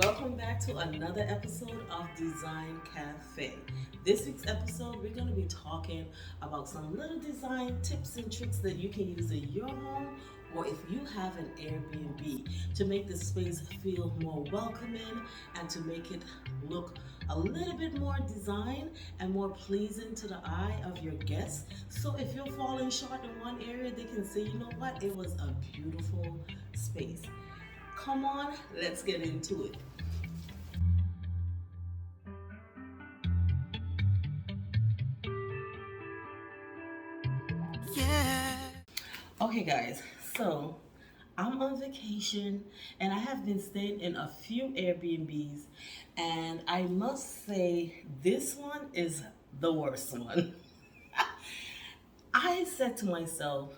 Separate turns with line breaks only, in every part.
Welcome back to another episode of Design Cafe. This week's episode, we're going to be talking about some little design tips and tricks that you can use in your home or if you have an Airbnb to make the space feel more welcoming and to make it look a little bit more design and more pleasing to the eye of your guests. So if you're falling short in one area, they can say, you know what, it was a beautiful space. Come on, let's get into it. Yeah. Okay, guys, so I'm on vacation and I have been staying in a few Airbnbs, and I must say, this one is the worst one. I said to myself,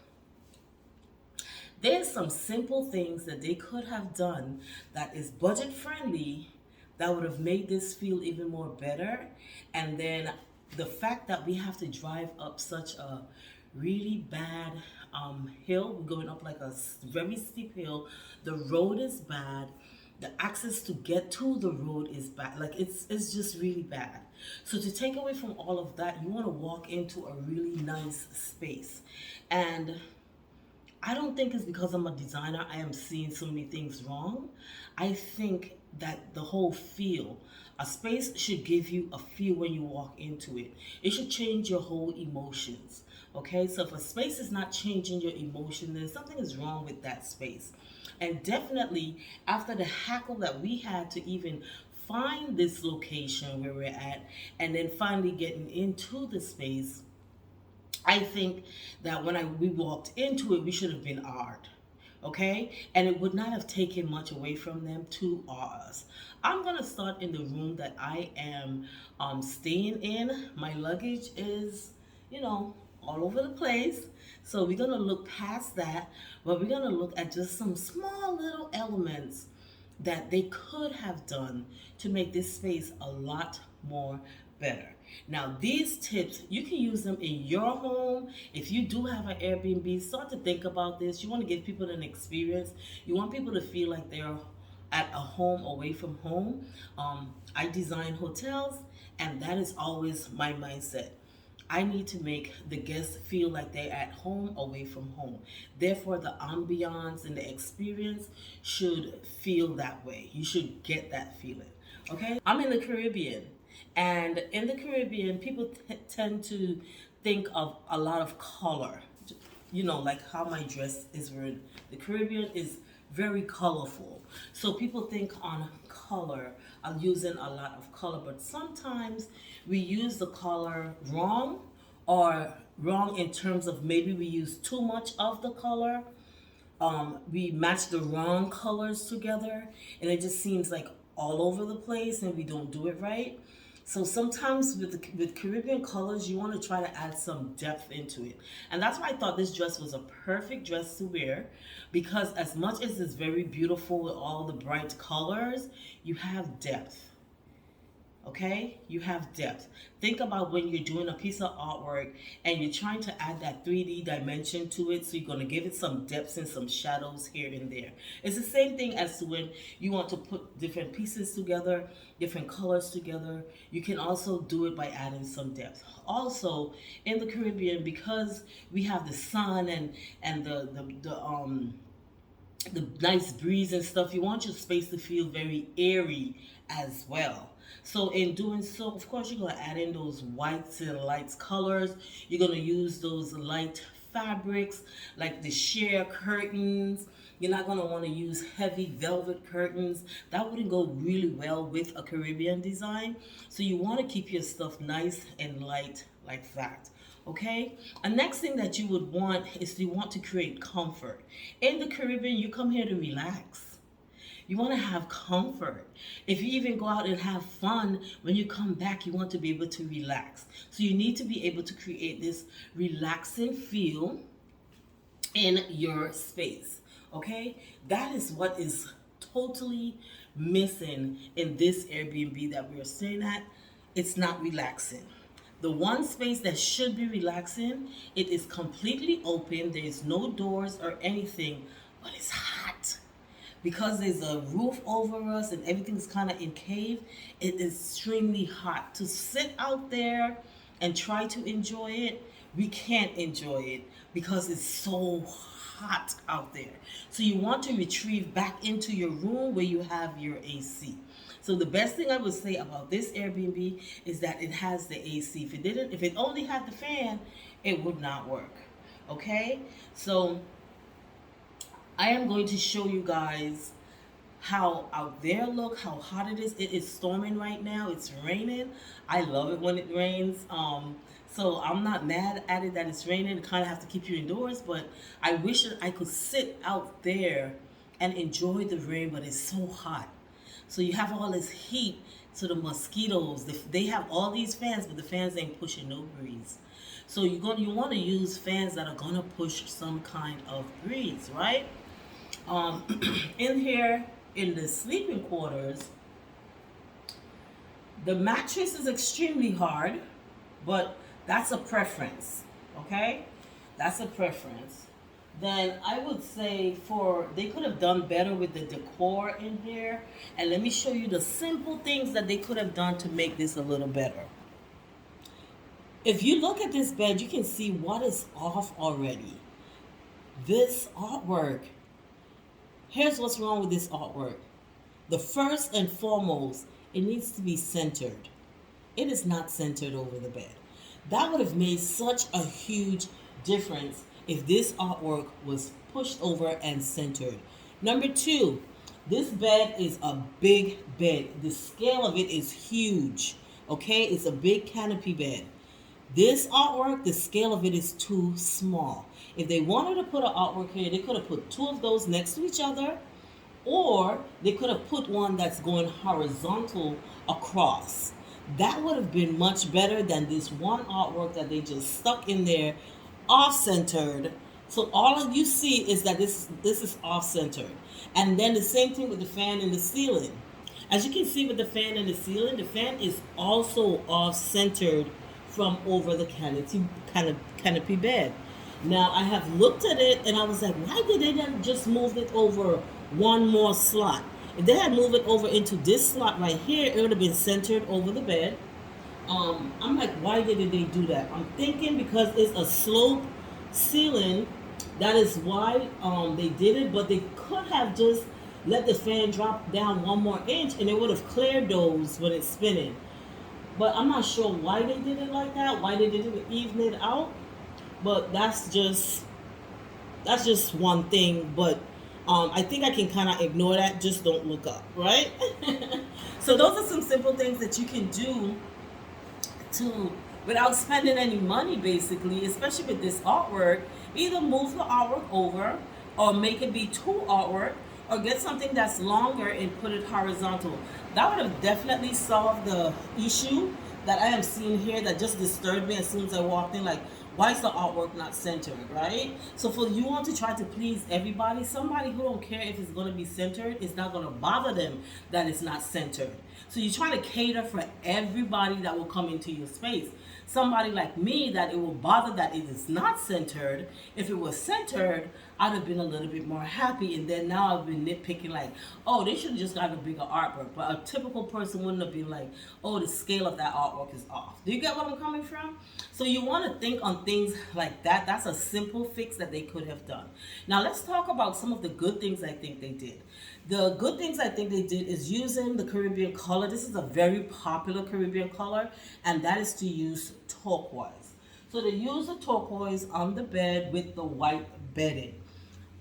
there's some simple things that they could have done that is budget friendly that would have made this feel even more better. And then the fact that we have to drive up such a really bad hill, we're going up like a very steep hill. The road is bad. The access to get to the road is bad. Like it's just really bad. So to take away from all of that, you want to walk into a really nice space. And I don't think it's because I'm a designer I am seeing so many things wrong. I think that the whole feel, a space should give you a feel when you walk into it. It should change your whole emotions. Okay, so if a space is not changing your emotion, then something is wrong with that space. And definitely after the hackle that we had to even find this location where we're at, and then finally getting into the space, I think that when we walked into it, we should have been art, okay? And it would not have taken much away from them to us. I'm gonna start in the room that I am staying in. My luggage is, all over the place. So we're gonna look past that, but we're gonna look at just some small little elements that they could have done to make this space a lot more better. Now, these tips, you can use them in your home. If you do have an Airbnb, start to think about this. You want to give people an experience. You want people to feel like they're at a home away from home. I design hotels, and that is always my mindset. I need to make the guests feel like they're at home away from home. Therefore, the ambiance and the experience should feel that way. You should get that feeling. Okay? I'm in the Caribbean. And in the Caribbean, people tend to think of a lot of color. Like how my dress is wearing. The Caribbean is very colorful. So people think on color, I'm using a lot of color, but sometimes we use the color wrong, or wrong in terms of maybe we use too much of the color. We match the wrong colors together, and it just seems like all over the place, and we don't do it right. So sometimes with Caribbean colors, you want to try to add some depth into it. And that's why I thought this dress was a perfect dress to wear, because as much as it's very beautiful with all the bright colors, you have depth. Okay, you have depth. Think about when you're doing a piece of artwork and you're trying to add that 3D dimension to it, so you're going to give it some depths and some shadows here and there. It's the same thing as to when you want to put different pieces together, different colors together. You can also do it by adding some depth. Also, in the Caribbean, because we have the sun and the nice breeze and stuff, you want your space to feel very airy as well. So in doing so, of course, you're going to add in those whites and lights colors. You're going to use those light fabrics like the sheer curtains. You're not going to want to use heavy velvet curtains. That wouldn't go really well with a Caribbean design. So you want to keep your stuff nice and light like that. Okay, and next thing that you would want is you want to create comfort. In the Caribbean, you come here to relax. You want to have comfort. If you even go out and have fun, when you come back, you want to be able to relax. So you need to be able to create this relaxing feel in your space. Okay, that is what is totally missing in this Airbnb that we're staying at. It's not relaxing. The one space that should be relaxing, it is completely open. There is no doors or anything, but it's hot. because there's a roof over us and everything's kind of in cave, it is extremely hot. To sit out there and try to enjoy it, we can't enjoy it because it's so hot out there. So you want to retrieve back into your room where you have your AC. So the best thing I would say about this Airbnb is that it has the AC. If it only had the fan, it would not work. Okay? So I am going to show you guys how out there look, how hot it is. It is storming right now. It's raining. I love it when it rains. So I'm not mad at it that it's raining. It kind of have to keep you indoors, but I wish that I could sit out there and enjoy the rain, but it's so hot. So you have all this heat, so the mosquitoes, they have all these fans, but the fans ain't pushing no breeze. So you want to use fans that are going to push some kind of breeze, right? In here, in the sleeping quarters, the mattress is extremely hard, but that's a preference, okay? That's a preference. Then I would say they could have done better with the decor in here. And let me show you the simple things that they could have done to make this a little better. If you look at this bed, you can see what is off already. This artwork. Here's what's wrong with this artwork. The first and foremost, it needs to be centered. It is not centered over the bed. That would have made such a huge difference if this artwork was pushed over and centered. Number two, this bed is a big bed. The scale of it is huge. Okay, it's a big canopy bed. This artwork, the scale of it is too small. If they wanted to put an artwork here, they could have put two of those next to each other, or they could have put one that's going horizontal across. That would have been much better than this one artwork that they just stuck in there, off-centered. So all you see is that this is off-centered. And then the same thing with the fan in the ceiling. As you can see with the fan in the ceiling, the fan is also off-centered from over the canopy bed. Now I have looked at it and I was like, why did they not just move it over one more slot? If they had moved it over into this slot right here, it would have been centered over the bed. I'm like, why did they do that? I'm thinking because it's a slope ceiling, that is why they did it. But they could have just let the fan drop down one more inch and it would have cleared those when it's spinning. But I'm not sure why they did it like that, why they didn't even it out. But that's just one thing. But I think I can kind of ignore that. Just don't look up, right? So those are some simple things that you can do without spending any money, basically, especially with this artwork. Either move the artwork over or make it be two artwork, or get something that's longer and put it horizontal. That would have definitely solved the issue that I am seeing here that just disturbed me as soon as I walked in. Like, why is the artwork not centered, right? So for you want to try to please everybody, somebody who don't care if it's going to be centered, it's not going to bother them that it's not centered. So you're trying to cater for everybody that will come into your space. Somebody like me, that it will bother that it is not centered. If it was centered, I'd have been a little bit more happy. And then now I've been nitpicking like, oh, they should have just got a bigger artwork. But a typical person wouldn't have been like, oh, the scale of that artwork is off. Do you get what I'm coming from? So you want to think on things like that. That's a simple fix that they could have done. Now let's talk about some of the good things I think they did. The good things I think they did is using the Caribbean color. This is a very popular Caribbean color, and that is to use turquoise. So they use the turquoise on the bed with the white bedding.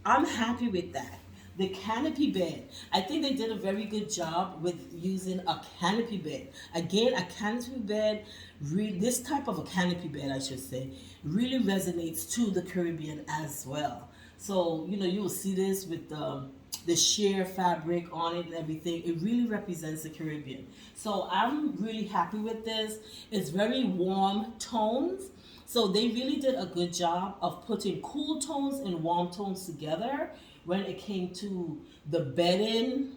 I'm happy with that. The canopy bed, I think they did a very good job with using a canopy bed. Again, a canopy bed, this type of a canopy bed, I should say, really resonates to the Caribbean as well. So, you will see this with the sheer fabric on it and everything. It really represents the Caribbean. So I'm really happy with this. It's very warm tones. So they really did a good job of putting cool tones and warm tones together when it came to the bedding,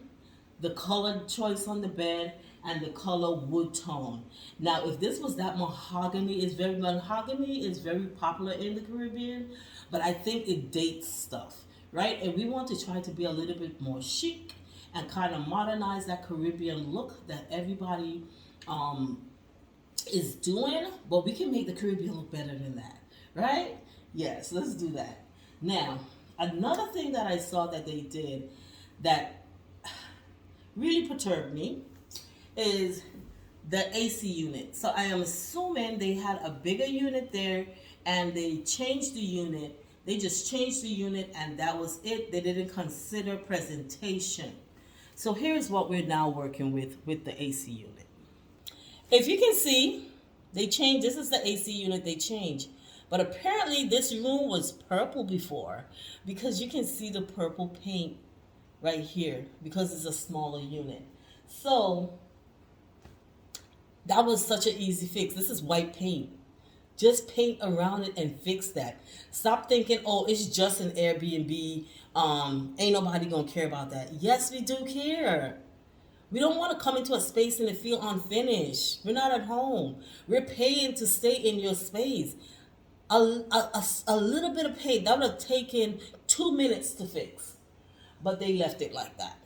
the color choice on the bed, and the color wood tone. Now, if this was that mahogany is very popular in the Caribbean, but I think it dates stuff. right? And we want to try to be a little bit more chic and kind of modernize that Caribbean look that everybody is doing, but we can make the Caribbean look better than that, right? Yes, let's do that. Now, another thing that I saw that they did that really perturbed me is the AC unit. So I am assuming they had a bigger unit there and they changed the unit. They just changed the unit and that was it. They didn't consider presentation. So here's what we're now working with the AC unit. If you can see, they changed. This is the AC unit they changed. But apparently this room was purple before because you can see the purple paint right here because it's a smaller unit. So that was such an easy fix. This is white paint. Just paint around it and fix that. Stop thinking, oh, it's just an Airbnb. Ain't nobody gonna care about that. Yes, we do care. We don't want to come into a space and it feel unfinished. We're not at home. We're paying to stay in your space. A little bit of paint, that would have taken 2 minutes to fix. But they left it like that.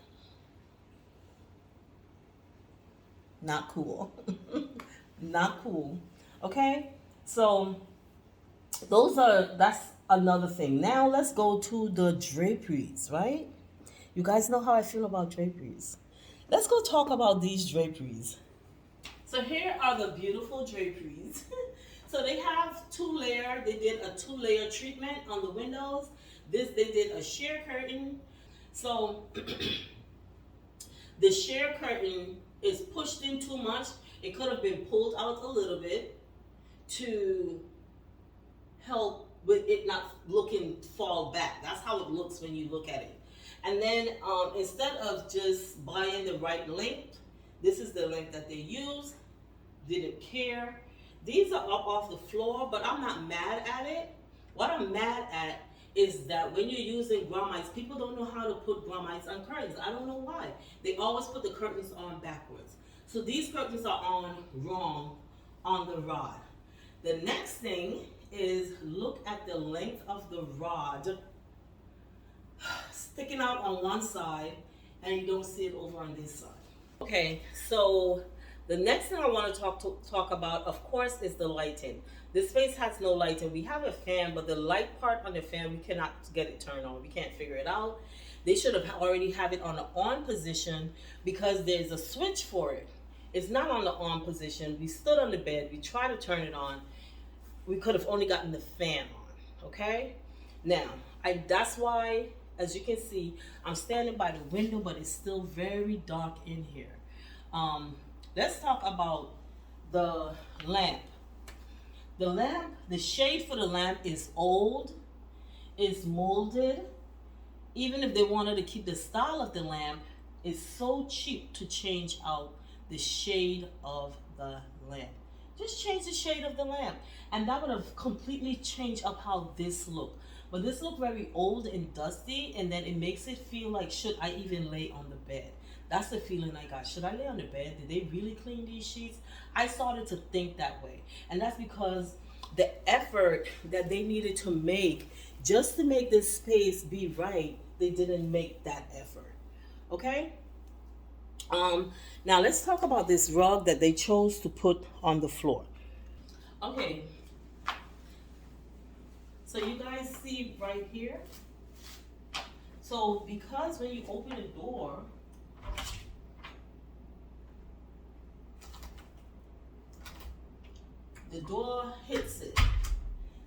Not cool. Not cool. Okay? So that's another thing. Now let's go to the draperies, right? You guys know how I feel about draperies. Let's go talk about these draperies. So here are the beautiful draperies. So they have 2-layer. They did a 2-layer treatment on the windows. They did a sheer curtain. So the sheer curtain is pushed in too much. It could have been pulled out a little bit to help with it not looking fall back. That's how it looks when you look at it. And then instead of just buying the right length, this is the length that they use. Didn't care. These are up off the floor, but I'm not mad at it. What I'm mad at is that when you're using grommets, people don't know how to put grommets on curtains. I don't know why. They always put the curtains on backwards. So these curtains are on wrong on the rod. The next thing is look at the length of the rod sticking out on one side and you don't see it over on this side. Okay, so the next thing I want to talk about, of course, is the lighting. This space has no lighting. We have a fan, but the light part on the fan, we cannot get it turned on. We can't figure it out. They should have already have it on the on position because there's a switch for it. It's not on the on position. We stood on the bed. We tried to turn it on. We could have only gotten the fan on, okay? Now, that's why, as you can see, I'm standing by the window, but it's still very dark in here. Let's talk about the lamp. The lamp, the shade for the lamp is old, it's molded. Even if they wanted to keep the style of the lamp, it's so cheap to change out the shade of the lamp. Just change the shade of the lamp. And that would have completely changed up how this looked. But this looked very old and dusty, and then it makes it feel like, should I even lay on the bed? That's the feeling I got. Should I lay on the bed? Did they really clean these sheets? I started to think that way. And that's because the effort that they needed to make just to make this space be right, they didn't make that effort. Okay? Now let's talk about this rug that they chose to put on the floor. Okay. So you guys see right here? So because when you open the door, the door hits it.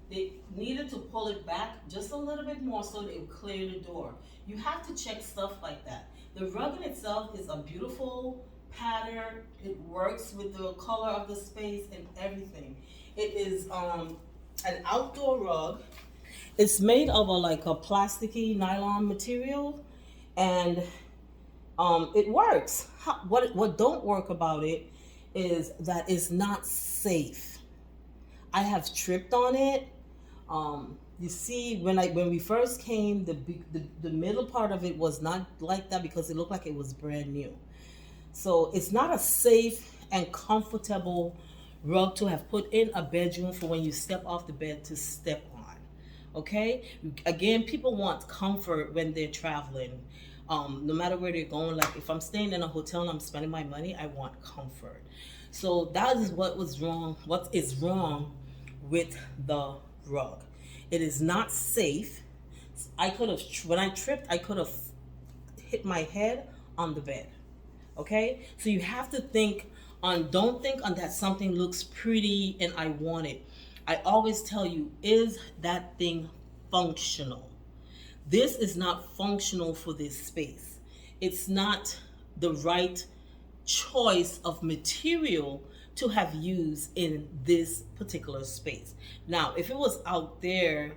They needed to pull it back just a little bit more so that it would clear the door. You have to check stuff like that. The rug in itself is a beautiful pattern. It works with the color of the space and everything. It is an outdoor rug. It's made of a plasticky nylon material, and it works. What don't work about it is that it's not safe. I have tripped on it. You see, when we first came, the middle part of it was not like that because it looked like it was brand new. So it's not a safe and comfortable rug to have put in a bedroom for when you step off the bed to step on. Okay, again, people want comfort when they're traveling. No matter where they're going, like if I'm staying in a hotel and I'm spending my money, I want comfort. So that is what was wrong. What is wrong with the rug? It is not safe. I could have, when I tripped, I could have hit my head on the bed. Okay, so you have to think on, don't think on that something looks pretty and I want it. I always tell you, is that thing functional? This is not functional for this space. It's not the right choice of material to have used in this particular space. Now, if it was out there,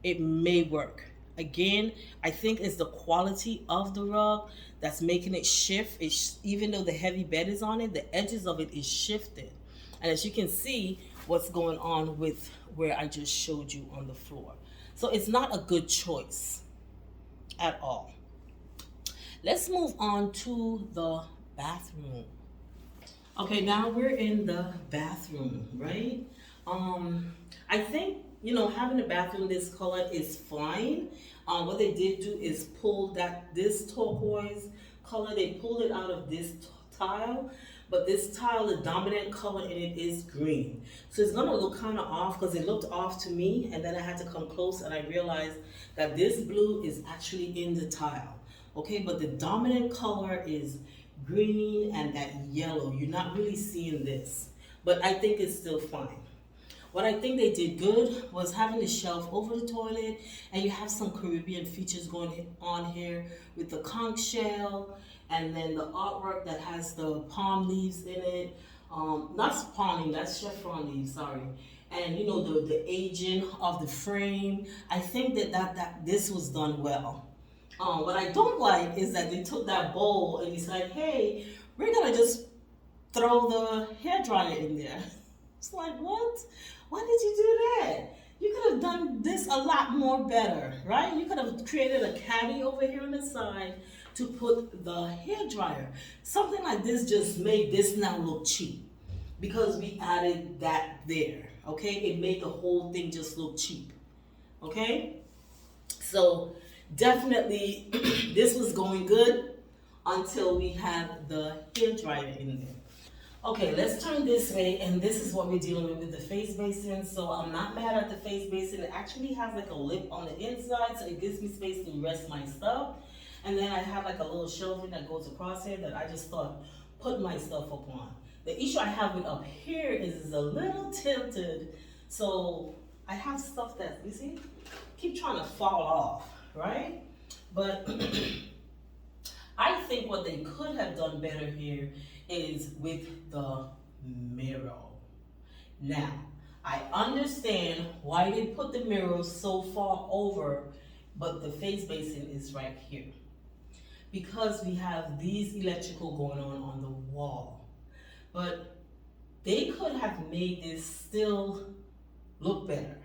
it may work. Again, I think it's the quality of the rug that's making it shift. Even though the heavy bed is on it, the edges of it is shifted. And as you can see, what's going on with where I just showed you on the floor. So it's not a good choice at all. Let's move on to the bathroom. Okay, now we're in the bathroom, right? I think, having a bathroom this color is fine. What they did do is pull this turquoise color, they pulled it out of this tile, but this tile, the dominant color in it is green. So it's gonna look kind of off because it looked off to me, and then I had to come close and I realized that this blue is actually in the tile. Okay, but the dominant color is green and that yellow. You're not really seeing this, but I think it's still fine. What I think they did good was having a shelf over the toilet, and you have some Caribbean features going on here with the conch shell, and then the artwork that has the palm leaves in it. Not palm leaves, that's chiffon leaves, sorry. And the aging of the frame. I think that this was done well. What I don't like is that they took that bowl and decided, hey, we're gonna just throw the hairdryer in there. It's like, what? Why did you do that? You could have done this a lot more better, right? You could have created a caddy over here on the side to put the hairdryer. Something like this just made this now look cheap because we added that there, okay? It made the whole thing just look cheap, okay? So definitely this was going good until we had the hairdryer in there. Okay, let's turn this way, and this is what we're dealing with the face basin. So I'm not mad at the face basin. It actually has like a lip on the inside, so it gives me space to rest my stuff. And then I have like a little shelving that goes across here that I just thought put my stuff up on. The issue I have with up here is a little tilted, so I have stuff that, you see, keep trying to fall off, right? But I think what they could have done better here is with the mirror. Now, I understand why they put the mirror so far over, but the face basin is right here. Because we have these electrical going on the wall. But they could have made this still look better.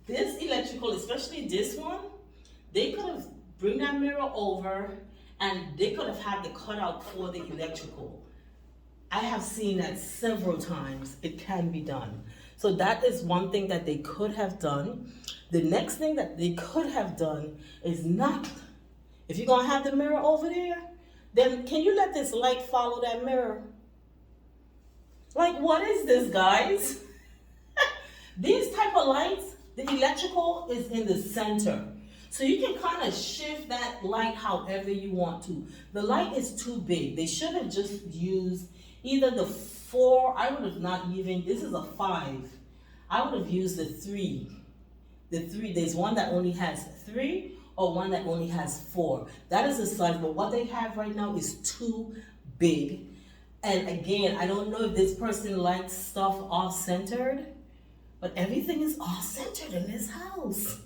This electrical, especially this one, they could have bring that mirror over and they could have had the cutout for the electrical. I have seen that several times. It can be done. So that is one thing that they could have done. The next thing that they could have done is not, if you're gonna have the mirror over there, then can you let this light follow that mirror? Like, what is this, guys? These type of lights, the electrical is in the center. So you can kind of shift that light however you want to. The light is too big. They should have just used either the 4, I would have not even, this is a 5. I would have used the 3. The 3, there's one that only has 3 or one that only has 4. That is the size, but what they have right now is too big. And again, I don't know if this person likes stuff off-centered, but everything is off-centered in this house.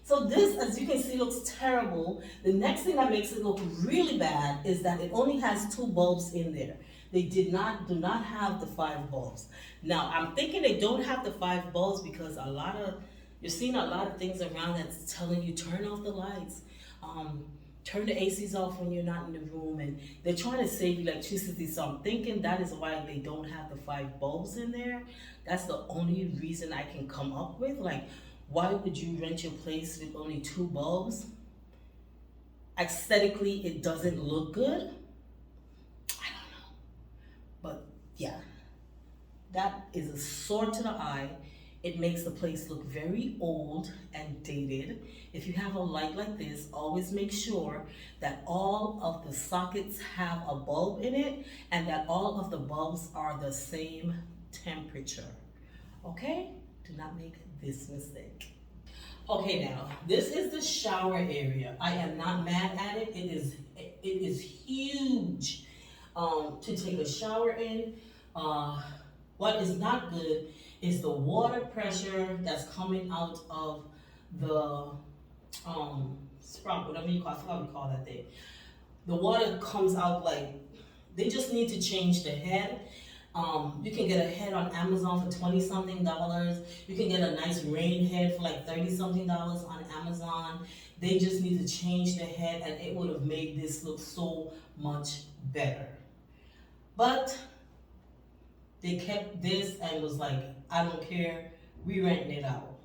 So this, as you can see, looks terrible. The next thing that makes it look really bad is that it only has 2 bulbs in there. They do not have the 5 bulbs. Now, I'm thinking they don't have the 5 bulbs because you're seeing a lot of things around that's telling you turn off the lights, turn the ACs off when you're not in the room, and they're trying to save electricity. So I'm thinking that is why they don't have the 5 bulbs in there. That's the only reason I can come up with. Like, Why would you rent your place with only two bulbs? Aesthetically, it doesn't look good. I don't know. But yeah, that is a sore to the eye. It makes the place look very old and dated. If you have a light like this, always make sure that all of the sockets have a bulb in it and that all of the bulbs are the same temperature. Okay? Do not make this mistake. Okay, now this is the shower area. I am not mad at it. It is huge to take a shower in. What is not good is the water pressure that's coming out of the sprout, whatever you call, I forgot what you call that thing. The water comes out like, they just need to change the head. You can get a head on Amazon for 20 something dollars. You can get a nice rain head for like 30 something dollars on Amazon. They just need to change the head and it would have made this look so much better. But they kept this and was like, I don't care, we renting it out.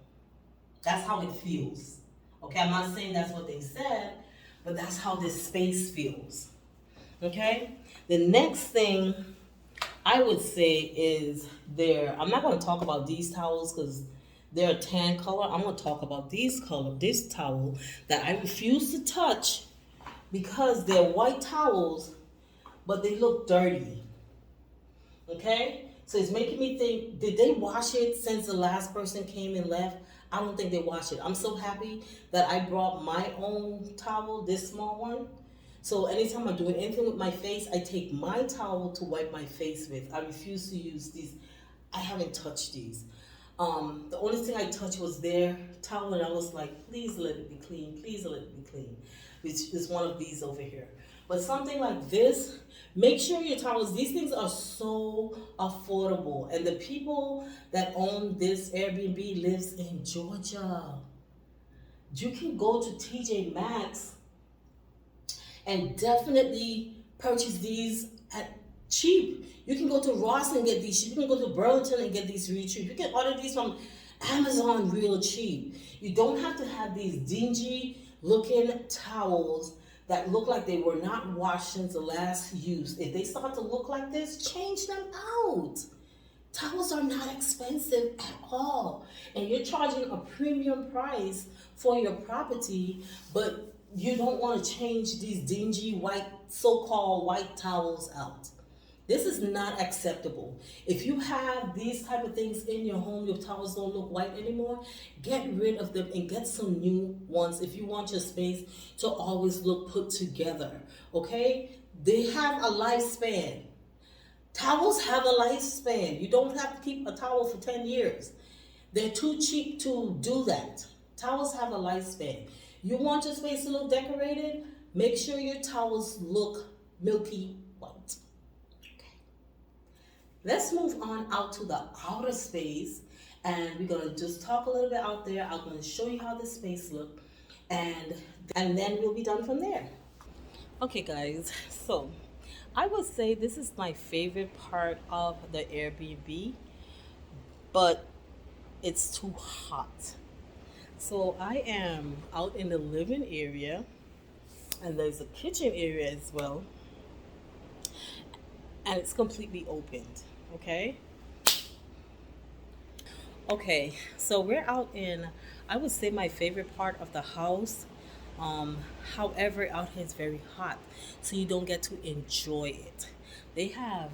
That's how it feels. Okay, I'm not saying that's what they said, but that's how this space feels. Okay, the next thing I would say is I'm not going to talk about these towels because they're a tan color. I'm going to talk about this towel that I refuse to touch because they're white towels, but they look dirty. Okay? So it's making me think, did they wash it since the last person came and left? I don't think they washed it. I'm so happy that I brought my own towel, this small one. So anytime I'm doing anything with my face, I take my towel to wipe my face with. I refuse to use these. I haven't touched these. The only thing I touched was their towel, and I was like, please let it be clean. Please let it be clean. Which is one of these over here. But something like this, make sure your towels, these things are so affordable. And the people that own this Airbnb lives in Georgia. You can go to TJ Maxx and definitely purchase these at cheap. You can go to Ross and get these cheap. You can go to Burlington and get these really cheap. You can order these from Amazon real cheap. You don't have to have these dingy looking towels that look like they were not washed since the last use. If they start to look like this, change them out. Towels are not expensive at all. And you're charging a premium price for your property, but you don't want to change these dingy white, so-called white towels out. This is not acceptable. If you have these type of things in your home, your towels don't look white anymore, get rid of them and get some new ones if you want your space to always look put together, okay? They have a lifespan. Towels have a lifespan. You don't have to keep a towel for 10 years. They're too cheap to do that. Towels have a lifespan. You want your space to look decorated? Make sure your towels look milky white. Okay. Let's move on out to the outer space, and we're gonna just talk a little bit out there. I'm gonna show you how the space looks, and then we'll be done from there. Okay, guys. So I would say this is my favorite part of the Airbnb, but it's too hot. So I am out in the living area, and there's a kitchen area as well, and it's completely opened. Okay, so we're out in, I would say, my favorite part of the house. However, out here it's very hot, so you don't get to enjoy it. They have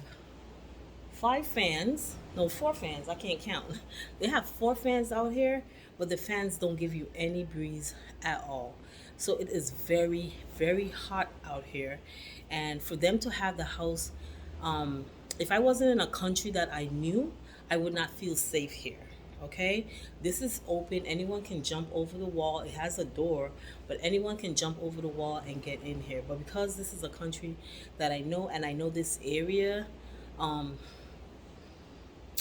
4 fans, I can't count. They have 4 fans out here, but the fans don't give you any breeze at all. So it is very, very hot out here. And for them to have the house, if I wasn't in a country that I knew, I would not feel safe here. Okay, this is open. Anyone can jump over the wall. It has a door, but anyone can jump over the wall and get in here. But because this is a country that I know, and I know this area, I'm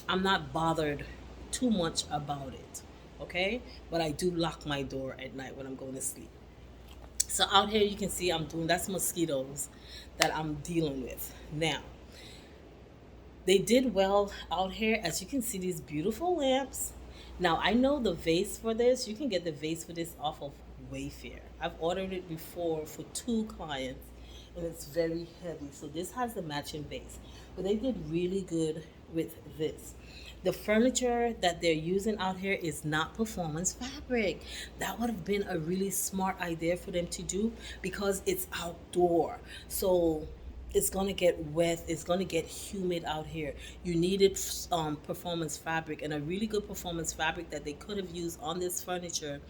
not bothered too much about it. Okay, but I do lock my door at night when I'm going to sleep. So out here you can see that's mosquitoes that I'm dealing with. Now, they did well out here. As you can see, these beautiful lamps, Now I know the vase for this. You can get the vase for this off of Wayfair. I've ordered it before for 2 clients, and it's very heavy. So this has the matching vase, but they did really good with this. The furniture that they're using out here is not performance fabric. That would have been a really smart idea for them to do because it's outdoor. So it's gonna get wet, it's gonna get humid out here. You needed performance fabric, and a really good performance fabric that they could have used on this furniture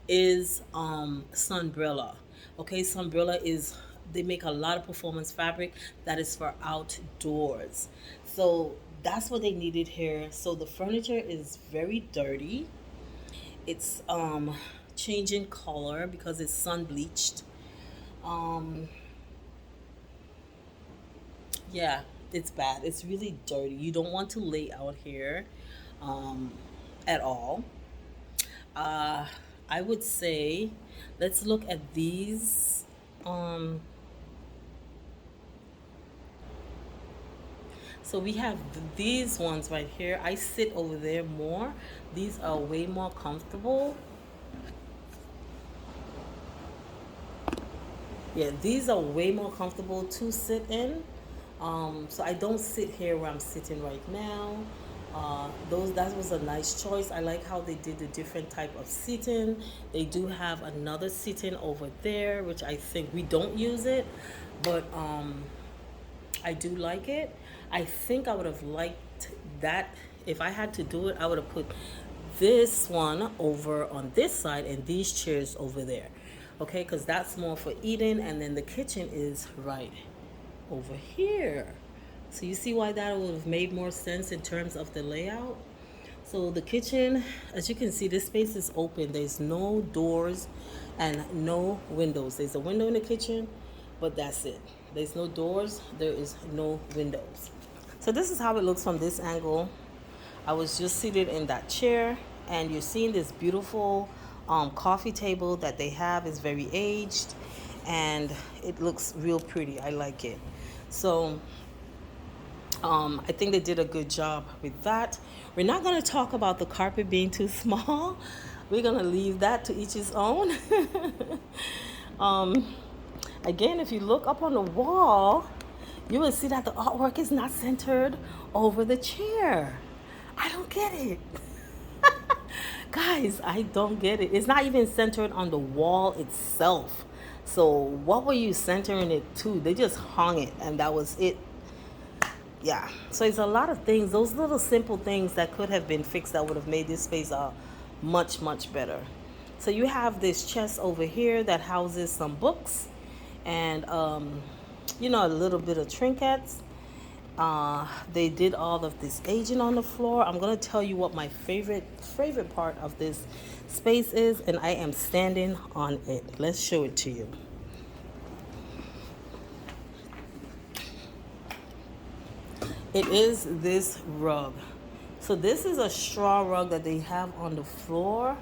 is Sunbrella. Okay, Sunbrella is, they make a lot of performance fabric that is for outdoors. So that's what they needed here. So the furniture is very dirty. It's changing color because it's sun bleached. Um yeah, it's bad. It's really dirty. You don't want to lay out here um at all. Uh I would say let's look at these. Um so we have these ones right here. I sit over there more. These are way more comfortable. Yeah, these are way more comfortable to sit in. So I don't sit here where I'm sitting right now. Those That was a nice choice. I like how they did the different type of seating. They do have another seating over there, which I think we don't use it, but I do like it. I think I would have liked that. If I had to do it, I would have put this one over on this side and these chairs over there. Okay, because that's more for eating, and then the kitchen is right over here. So you see why that would have made more sense in terms of the layout. So the kitchen, as you can see, this space is open. There's no doors and no windows. There's a window in the kitchen, but that's it. There's no doors, there is no windows. So this is how it looks from this angle. I was just seated in that chair, and you're seeing this beautiful coffee table that they have. Is very aged, and it looks real pretty. I like it. So I think they did a good job with that. We're not going to talk about the carpet being too small. We're going to leave that to each his own. um, Again, if you look up on the wall, you will see that the artwork is not centered over the chair. I don't get it. Guys, I don't get it. It's not even centered on the wall itself. So what were you centering it to? They just hung it and that was it. Yeah, so it's a lot of things, those little simple things that could have been fixed that would have made this space much better. So you have this chest over here that houses some books and a little bit of trinkets. They did all of this aging on the floor. I'm gonna tell you what my favorite part of this space is, and I am standing on it. Let's show it to you. It is this rug. So this is a straw rug that they have on the floor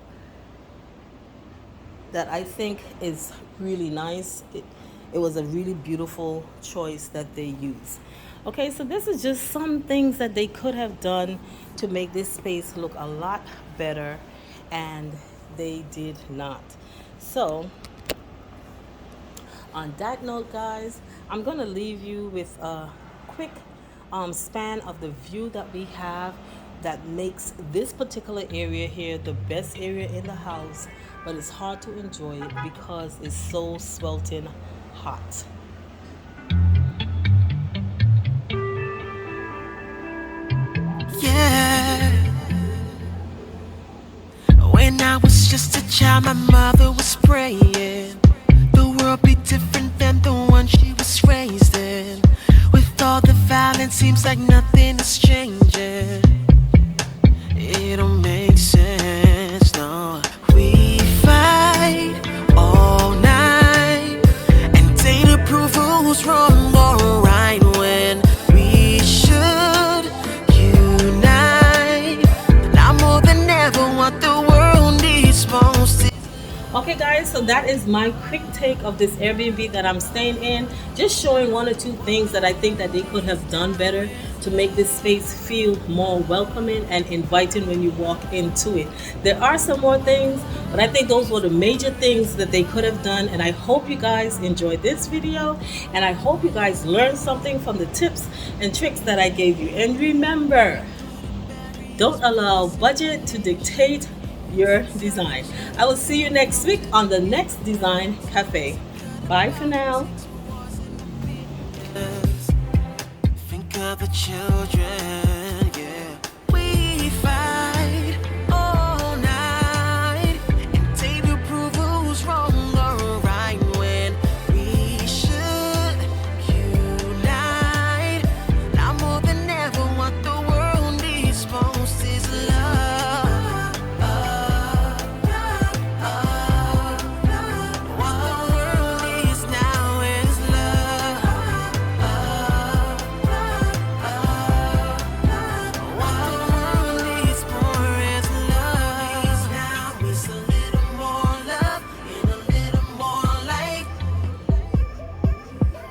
that I think is really nice. It was a really beautiful choice that they used. Okay, so this is just some things that they could have done to make this space look a lot better, and they did not. So on that note, guys, I'm gonna leave you with a quick span of the view that we have that makes this particular area here the best area in the house, but it's hard to enjoy it because it's so sweltering hot.
Yeah. When I was just a child, my mother was praying the world be different than the one she was raised in. With all the violence, seems like nothing is changing. It don't make sense, no. We fight all night and day to prove who's wrong or right when we should unite. Now more than ever, what the world needs most is.
Okay, guys, so that is my quick take of this Airbnb that I'm staying in. Just showing one or two things that I think that they could have done better to make this space feel more welcoming and inviting when you walk into it. There are some more things, but I think those were the major things that they could have done, and I hope you guys enjoyed this video, and I hope you guys learned something from the tips and tricks that I gave you. And remember, don't allow budget to dictate your design. I will see you next week on the next Design Cafe. Bye for now.
Think of the children, yeah. We fight all night and take to prove who's wrong or right when we should unite. Now more than ever, what the world needs most is love. What the world needs now is love. What the world needs more is love. Now is a little more love and a little more light.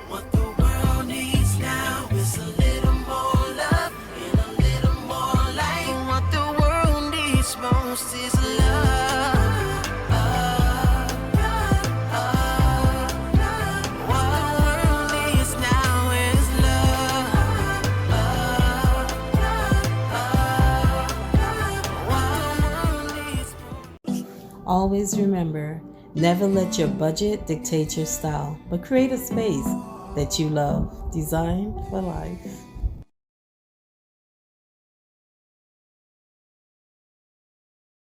What the world needs now is a little more love and a little more light. What the world needs most is love. What the world needs now is love. What the world needs more.
Always remember, never let your budget dictate your style, but create a space that you love. Design for life.